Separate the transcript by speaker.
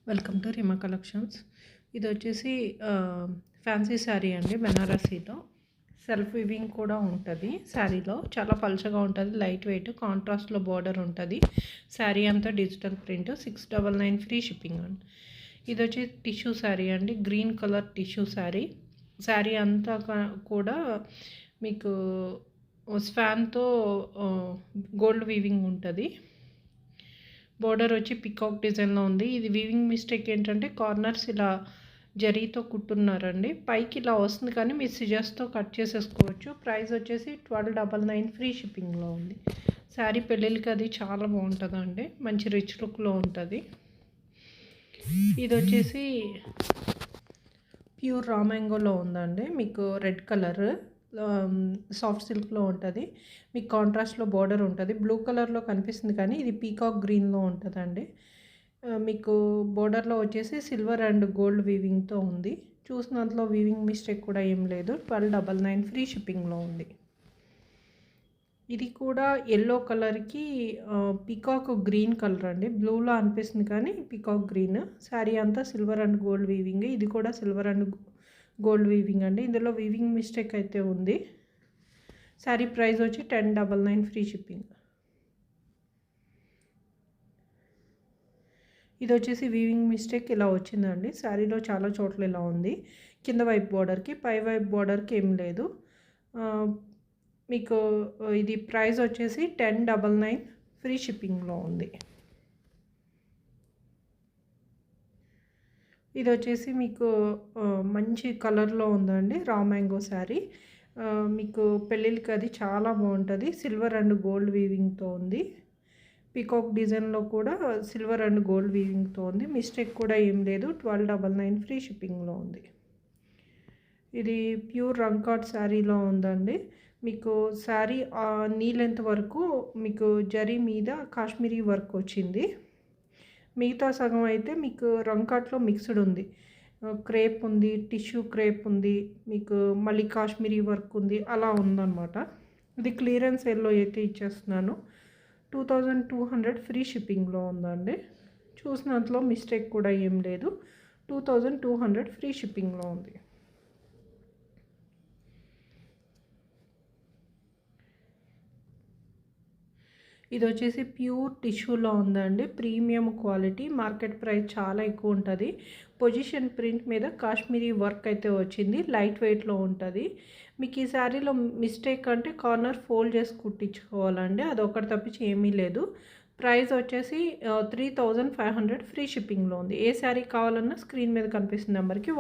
Speaker 1: Welcome to రిమా collections. ఇది వచ్చేసి fancy sari అండి, బెనారసీలో సెల్ఫ్ వివింగ్ కూడా ఉంటుంది. శారీలో చాలా పలుచగా ఉంటుంది, లైట్ వెయిట్, కాంట్రాస్ట్లో బార్డర్ ఉంటుంది. శారీ అంతా డిజిటల్ ప్రింట్. 699 ఫ్రీ షిప్పింగ్ అండి. ఇది వచ్చి టిష్యూ శారీ అండి, green colour tissue sari. Sari అంతా కూడా మీకు స్పాన్తో గోల్డ్ వీవింగ్ ఉంటుంది. బోర్డర్ వచ్చి పికాక్ డిజైన్లో ఉంది. ఇది వీవింగ్ మిస్టేక్ ఏంటంటే కార్నర్స్ ఇలా జరీతో కుట్టున్నారండి. పైకి ఇలా వస్తుంది కానీ మీరు సిజర్స్తో కట్ చేసేసుకోవచ్చు. ప్రైస్ వచ్చేసి 1299 ఫ్రీ షిప్పింగ్లో ఉంది. శారీ పెళ్ళిళ్ళకి అది చాలా బాగుంటుందండి, మంచి రిచ్ లుక్లో ఉంటుంది. ఇది వచ్చేసి ప్యూర్ రా మ్యాంగోలో ఉందండి, మీకు రెడ్ కలర్ సాఫ్ట్ సిల్క్లో ఉంటుంది. మీకు కాంట్రాస్ట్లో బార్డర్ ఉంటుంది. బ్లూ కలర్లో కనిపిస్తుంది కానీ ఇది పీకాక్ గ్రీన్లో ఉంటుందండి. మీకు బార్డర్లో వచ్చేసి సిల్వర్ అండ్ గోల్డ్ వీవింగ్తో ఉంది. చూసినంతలో వీవింగ్ మిస్టేక్ కూడా ఏం లేదు. 1299 ఫ్రీ షిప్పింగ్లో ఉంది. ఇది కూడా ఎల్లో కలర్కి పీకాక్ గ్రీన్ కలర్ అండి. బ్లూలో అనిపిస్తుంది కానీ పీకాక్ గ్రీన్. శారీ అంతా సిల్వర్ అండ్ గోల్డ్ వీవింగ్. ఇది కూడా సిల్వర్ అండ్ గోల్డ్ వీవింగ్ అండి. ఇందులో వీవింగ్ మిస్టేక్ అయితే ఉంది. శారీ ప్రైస్ వచ్చి 1099 ఫ్రీ షిప్పింగ్. ఇది వచ్చేసి వీవింగ్ మిస్టేక్ ఇలా వచ్చిందండి. శారీలో చాలా చోట్ల ఇలా ఉంది. కింద వైపు బార్డర్కి, పై వైపు బార్డర్కి ఏం లేదు. మీకు ఇది ప్రైస్ వచ్చేసి 1099 ఫ్రీ షిప్పింగ్లో ఉంది. ఇది వచ్చేసి మీకు మంచి కలర్లో ఉందండి, రా మ్యాంగో శారీ. మీకు పెళ్ళిళ్ళకి అది చాలా బాగుంటుంది. సిల్వర్ అండ్ గోల్డ్ వీవింగ్తో ఉంది. పీకాక్ డిజైన్లో కూడా సిల్వర్ అండ్ గోల్డ్ వీవింగ్తో ఉంది. మిస్టేక్ కూడా ఏం లేదు. 1299 ఫ్రీ షిప్పింగ్లో ఉంది. ఇది ప్యూర్ రంకాట్ శారీలో ఉందండి. మీకు శారీ నీ లెంత్ వరకు మీకు జరీ మీద కాశ్మీరీ వర్క్ వచ్చింది. మిగతా సగం అయితే మీకు రంకాట్లో మిక్స్డ్ ఉంది. క్రేప్ ఉంది, టిష్యూ క్రేప్ ఉంది, మీకు మళ్ళీ కాశ్మీరీ వర్క్ ఉంది, అలా ఉందన్నమాట. ఇది క్లియరెన్స్ ఎల్లో అయితే ఇచ్చేస్తున్నాను. 2200 ఫ్రీ షిప్పింగ్లో ఉందండి. చూసినంతలో మిస్టేక్ కూడా ఏం లేదు. 2200 ఫ్రీ షిప్పింగ్లో ఉంది. ఇది వచ్చేసి ప్యూర్ టిష్యూలో ఉందండి, ప్రీమియం క్వాలిటీ. మార్కెట్ ప్రైస్ చాలా ఎక్కువ ఉంటుంది. పొజిషన్ ప్రింట్ మీద కాశ్మీరీ వర్క్ అయితే వచ్చింది, లైట్ వెయిట్లో ఉంటుంది. మీకు ఈ శారీలో మిస్టేక్ అంటే కార్నర్ ఫోల్డ్ చేసి కుట్టించుకోవాలండి, అదొకటి తప్పించి ఏమీ లేదు. ప్రైస్ వచ్చేసి 3500 ఫ్రీ షిప్పింగ్లో ఉంది. ఏ శారీ కావాలన్నా స్క్రీన్ మీద కనిపిస్తున్న నెంబర్కి